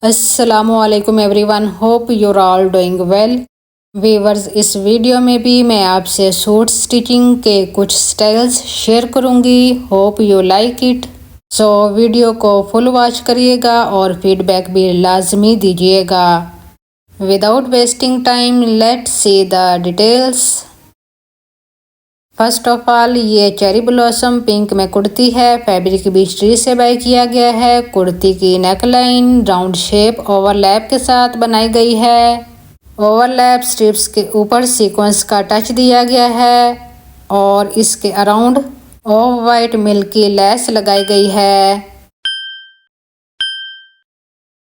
अस्सलामुअलैकुम everyone, hope you're all doing well. Viewers, इस video में भी मैं आपसे सूट स्टिचिंग के कुछ स्टाइल्स शेयर करूंगी। Hope you like it. So video को फुल वॉच करिएगा और फीडबैक भी लाजमी दीजिएगा। Without wasting time let's see the details. First of all, ये चेरी ब्लॉसम पिंक में कुर्ती है। फैब्रिक भी स्ट्री से बाय किया गया है। कुर्ती की नेकलाइन राउंड शेप ओवरलैप के साथ बनाई गई है। ओवरलैप स्ट्रिप्स के ऊपर सीक्वेंस का टच दिया गया है और इसके around off white milky lace लगाई गई है।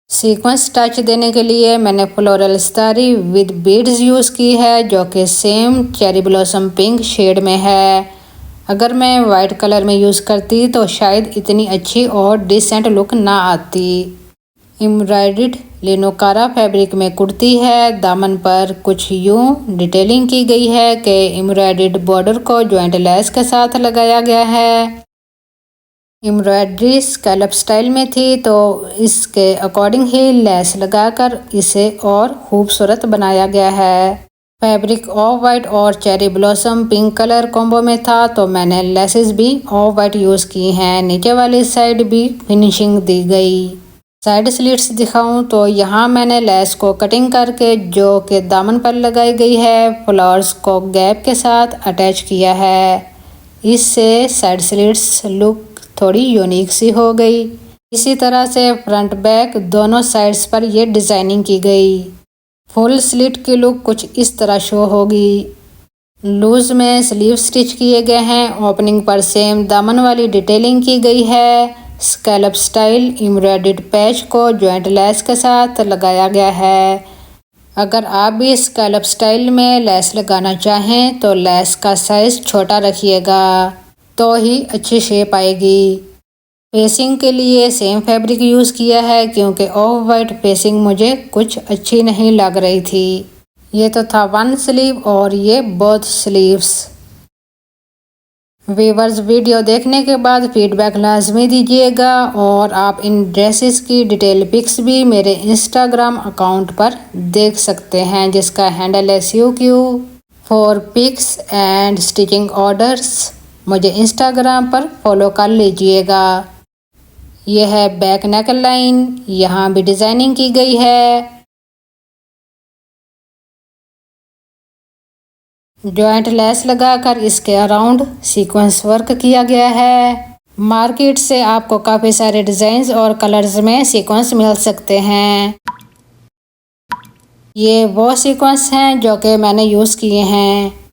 सीक्वेंस टच देने के लिए मैंने फ्लोरल सितारी विद बीड्स यूज़ की है, जो कि same cherry blossom pink shade में है। अगर मैं वाइट कलर में यूज़ करती तो शायद इतनी अच्छी और डिसेंट लुक ना आती। एम्ब्रॉयडर्ड लिनोकारा फैब्रिक में कुर्ती है। दामन पर कुछ यूं डिटेलिंग की गई है कि एम्ब्रॉयडर्ड बॉर्डर को जॉइंट लेस के साथ लगाया गया है। एम्ब्रॉयडरी स्कैलप स्टाइल में थी तो इसके अकॉर्डिंग ही लेस लगाकर इसे और खूबसूरत बनाया गया है। फैब्रिक ऑफ वाइट और cherry blossom pink colour combo में था तो मैंने लेसेस भी ऑफ वाइट यूज़ की हैं। नीचे वाली साइड भी फिनिशिंग दी गई। साइड स्लिट्स दिखाऊं तो यहाँ मैंने लेस को कटिंग करके जो कि दामन पर लगाई गई है, फ्लावर्स को गैप के साथ अटैच किया है। इससे साइड स्लिट्स लुक थोड़ी यूनिक सी हो गई। इसी तरह से फ्रंट बैक दोनों साइड्स पर ये डिज़ाइनिंग की गई। फुल स्लिट की लुक कुछ इस तरह शो होगी। लूज में स्लीव स्टिच किए गए हैं। ओपनिंग पर सेम दामन वाली डिटेलिंग की गई है। स्कैलप स्टाइल एम्ब्रॉयडर्ड पैच को जॉइंट लेस के साथ लगाया गया है। अगर आप भी स्कैलप स्टाइल में लेस लगाना चाहें तो लेस का साइज़ छोटा रखिएगा तो ही अच्छी शेप आएगी। फेसिंग के लिए सेम फैब्रिक यूज़ किया है क्योंकि ऑफ वाइट फेसिंग मुझे कुछ अच्छी नहीं लग रही थी। ये तो था वन स्लीव और ये बोथ स्लीव्स। वीवर्स, वीडियो देखने के बाद फीडबैक लाजमी दीजिएगा और आप इन ड्रेसेस की डिटेल पिक्स भी मेरे इंस्टाग्राम अकाउंट पर देख सकते हैं, जिसका हैंडल है SUQ for pics and stitching orders. मुझे इंस्टाग्राम पर फॉलो कर लीजिएगा। यह है बैक नेक लाइन, यहाँ भी डिज़ाइनिंग की गई है। जॉइंट लेस लगाकर इसके अराउंड सीक्वेंस वर्क किया गया है। मार्केट से आपको काफ़ी सारे डिज़ाइंस और कलर्स में सीक्वेंस मिल सकते हैं। ये वो सीक्वेंस हैं जो कि मैंने यूज़ किए हैं।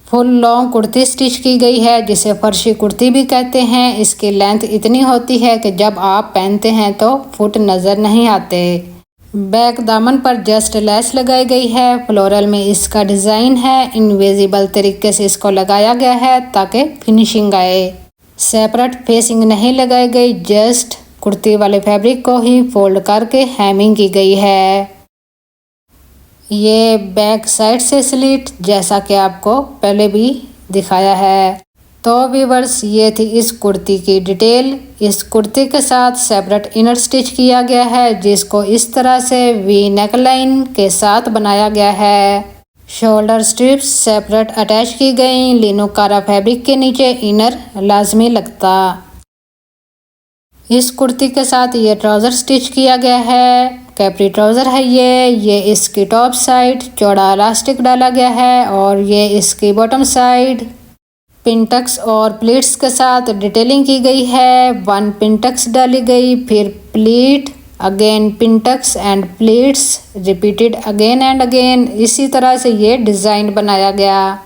फुल लॉन्ग कुर्ती स्टिच की गई है, जिसे फर्शी कुर्ती भी कहते हैं। इसकी लेंथ इतनी होती है कि जब आप पहनते हैं तो फुट नज़र नहीं आते। बैक दामन पर जस्ट लेस लगाई गई है। फ्लोरल में इसका डिज़ाइन है। इनविजिबल तरीके से इसको लगाया गया है ताकि फिनिशिंग आए। सेपरेट फेसिंग नहीं लगाई गई, जस्ट कुर्ती वाले फैब्रिक को ही फोल्ड करके हेमिंग की गई है। ये बैक साइड से स्लिट, जैसा कि आपको पहले भी दिखाया है। तो व्यूअर्स, ये थी इस कुर्ती की डिटेल। इस कुर्ती के साथ सेपरेट इनर स्टिच किया गया है, जिसको इस तरह से वी नेकलाइन के साथ बनाया गया है। शोल्डर स्ट्रिप्स सेपरेट अटैच की गई। लिनोकारा फैब्रिक के नीचे इनर लाजमी लगता। इस कुर्ती के साथ ये ट्राउज़र स्टिच किया गया है। कैप्री ट्राउज़र है ये इसकी टॉप साइड चौड़ा इलास्टिक डाला गया है और ये इसकी बॉटम साइड पिंटक्स और प्लीट्स के साथ डिटेलिंग की गई है। वन पिंटक्स डाली गई, फिर pleat, again pintucks and pleats, repeated again and again. इसी तरह से ये डिज़ाइन बनाया गया।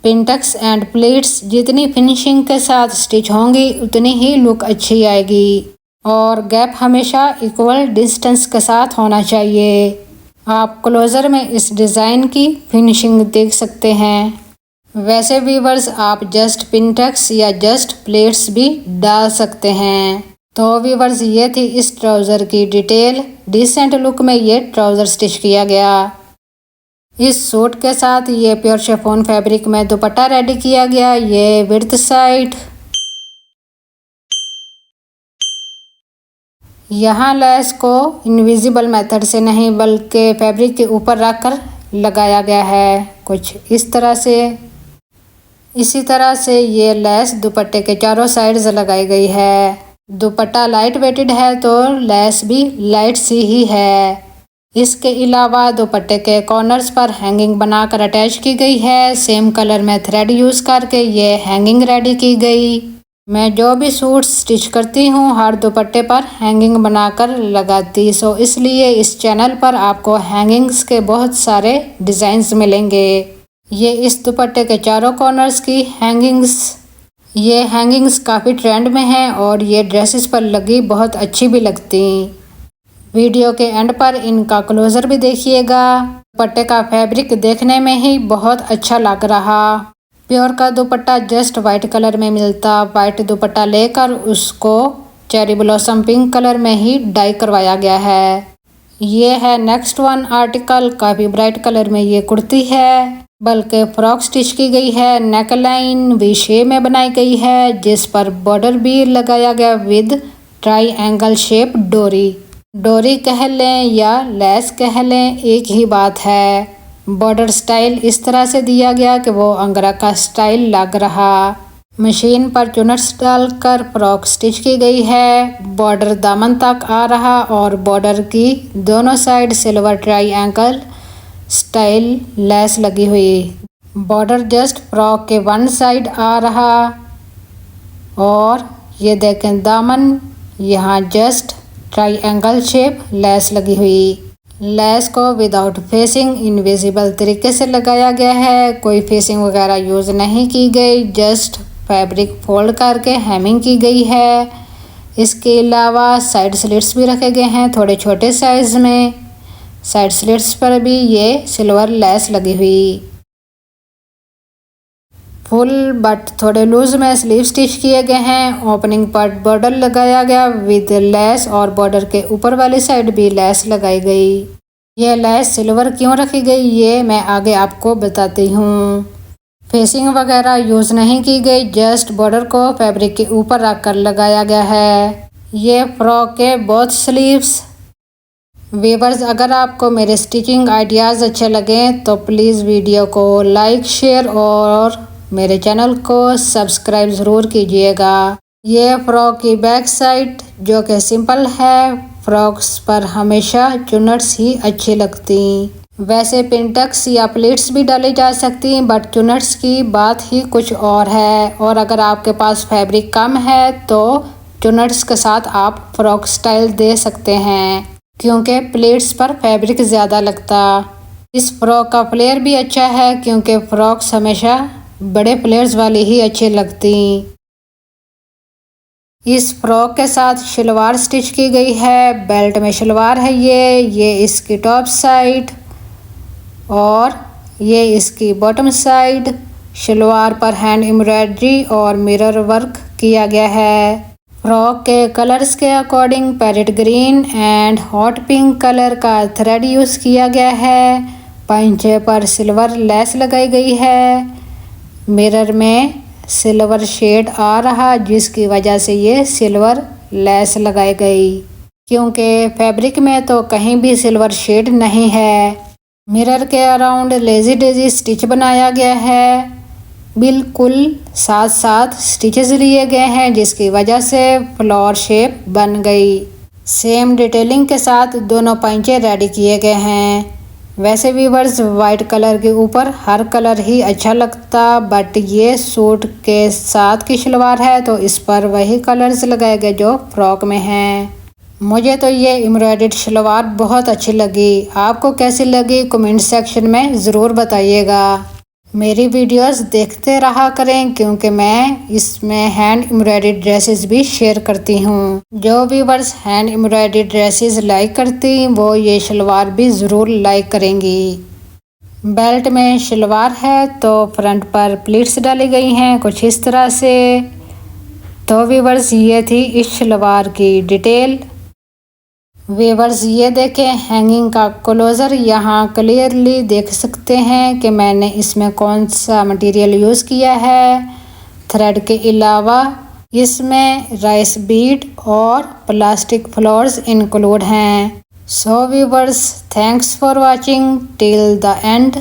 पिंटक्स एंड प्लीट्स जितनी फिनिशिंग के साथ स्टिच होंगी उतनी ही लुक अच्छी आएगी और गैप हमेशा इक्वल डिस्टेंस के साथ होना चाहिए। आप क्लोज़र में इस डिज़ाइन की फिनिशिंग देख सकते हैं। वैसे व्यूअर्स, आप जस्ट पिंटक्स या जस्ट प्लेट्स भी डाल सकते हैं। तो व्यूअर्स, ये थी इस ट्राउज़र की डिटेल। डिसेंट लुक में ये ट्राउज़र स्टिच किया गया। इस सूट के साथ ये प्योर शिफॉन फैब्रिक में दुपट्टा रेडी किया गया। ये विड्थ साइड, यहाँ लेस को इनविजिबल मेथड से नहीं बल्कि फैब्रिक के ऊपर रखकर लगाया गया है, कुछ इस तरह से। इसी तरह से ये लेस दुपट्टे के चारों साइड्स लगाई गई है। दुपट्टा लाइट वेटेड है तो लेस भी लाइट सी ही है। इसके अलावा दुपट्टे के कॉर्नर्स पर हैंगिंग बनाकर अटैच की गई है। सेम कलर में थ्रेड यूज़ करके ये हैंगिंग रेडी की गई। मैं जो भी सूट स्टिच करती हूँ हर दुपट्टे पर हैंगिंग बनाकर लगाती, सो इसलिए इस चैनल पर आपको हैंगिंग्स के बहुत सारे डिज़ाइंस मिलेंगे। ये इस दुपट्टे के चारों कॉर्नर्स की हैंगिंग्स, ये हैंगिंग्स काफ़ी ट्रेंड में हैं और ये ड्रेसेस पर लगी बहुत अच्छी भी लगती। वीडियो के एंड पर इनका क्लोजर भी देखिएगा। दुपट्टे का फैब्रिक देखने में ही बहुत अच्छा लग रहा। प्योर का दुपट्टा जस्ट वाइट कलर में मिलता, वाइट दुपट्टा लेकर उसको चेरी ब्लॉसम पिंक कलर में ही डाई करवाया गया है। ये है नेक्स्ट वन आर्टिकल, काफ़ी ब्राइट कलर में ये कुर्ती है, बल्कि फ्रॉक स्टिच की गई है। नेक लाइन वी शेप में बनाई गई है जिस पर बॉर्डर भी लगाया गया विद ट्राई शेप डोरी। डोरी कह लें या लेस कह लें एक ही बात है। बॉर्डर स्टाइल इस तरह से दिया गया कि वो अंगरा का स्टाइल लग रहा। मशीन पर चुनट्स डालकर फ्रॉक स्टिच की गई है। बॉर्डर दामन तक आ रहा और बॉर्डर की दोनों side silver triangle style less लगी हुई। बॉर्डर जस्ट फ्रॉक के वन साइड आ रहा और ये देखें दामन यहाँ जस्ट ट्रायंगल शेप लेस लगी हुई। लेस को विदाउट फेसिंग इनविजिबल तरीके से लगाया गया है, कोई फेसिंग वगैरह यूज़ नहीं की गई, जस्ट फैब्रिक फोल्ड करके हेमिंग की गई है। इसके अलावा साइड स्लिट्स भी रखे गए हैं थोड़े छोटे साइज में। साइड स्लिट्स पर भी ये सिल्वर लेस लगी हुई। फुल बट थोड़े लूज में स्लीव स्टिच किए गए हैं। ओपनिंग पर बॉर्डर लगाया गया विद लेस और बॉर्डर के ऊपर वाली साइड भी लेस लगाई गई। यह लेस सिल्वर क्यों रखी गई ये मैं आगे आपको बताती हूँ। फेसिंग वगैरह यूज़ नहीं की गई, जस्ट बॉर्डर को फैब्रिक के ऊपर रखकर लगाया गया है। ये फ्रॉक के बोथ स्लीव्स। वीवर्स, अगर आपको मेरे स्टिचिंग आइडियाज़ अच्छे लगें तो प्लीज़ वीडियो को लाइक शेयर और मेरे चैनल को सब्सक्राइब ज़रूर कीजिएगा। ये फ्रॉक की बैक साइड जो कि सिंपल है, फ्रॉक्स पर हमेशा चुनट्स ही अच्छी लगती। वैसे पिंटक्स या प्लेट्स भी डाली जा सकती बट चुनट्स की बात ही कुछ और है। और अगर आपके पास फैब्रिक कम है तो चुनट्स के साथ आप फ्रॉक स्टाइल दे सकते हैं क्योंकि प्लेट्स पर फैब्रिक ज़्यादा लगता। इस फ्रॉक का फ्लेयर भी अच्छा है क्योंकि फ्रॉक्स हमेशा बड़े फ्लेयर्स वाली ही अच्छी लगती। इस फ्रॉक के साथ शलवार स्टिच की गई है। बेल्ट में शलवार है ये इसकी टॉप साइड और ये इसकी बॉटम साइड। शलवार पर हैंड एम्ब्रॉयडरी और मिरर वर्क किया गया है। फ्रॉक के कलर्स के according parrot green and hot pink colour का थ्रेड यूज़ किया गया है। पंचे पर सिल्वर लेस लगाई गई है। मिरर में सिल्वर शेड आ रहा जिसकी वजह से ये सिल्वर लेस लगाई गई क्योंकि फैब्रिक में तो कहीं भी सिल्वर शेड नहीं है। मिरर के अराउंड लेजी डेजी स्टिच बनाया गया है। बिल्कुल साथ साथ स्टिचेस लिए गए हैं जिसकी वजह से फ्लावर शेप बन गई। सेम डिटेलिंग के साथ दोनों पंचे रेडी किए गए हैं। वैसे व्यूअर्स, वाइट कलर के ऊपर हर कलर ही अच्छा लगता बट ये सूट के साथ की शलवार है तो इस पर वही कलर्स लगाए गए जो फ्रॉक में हैं। मुझे तो ये एम्ब्रॉयडर्ड शलवार बहुत अच्छी लगी। आपको कैसी लगी कमेंट सेक्शन में ज़रूर बताइएगा। मेरी वीडियोस देखते रहा करें क्योंकि मैं इसमें हैंड एम्ब्रॉयडर्ड ड्रेसेस भी शेयर करती हूँ। जो viewers hand embroidered dresses like करती वो ये शलवार भी ज़रूर लाइक करेंगी। बेल्ट में शलवार है तो फ्रंट पर प्लीट्स डाली गई हैं कुछ इस तरह से। तो व्यूअर्स, ये थी इस शलवार की डिटेल। व्यूअर्स, ये देखें हैंगिंग का क्लोजर। यहाँ क्लियरली देख सकते हैं कि मैंने इसमें कौन सा मटेरियल यूज़ किया है। थ्रेड के अलावा इसमें राइस बीड और प्लास्टिक फ्लावर्स इंक्लूड हैं। सो viewers, thanks for watching till the end.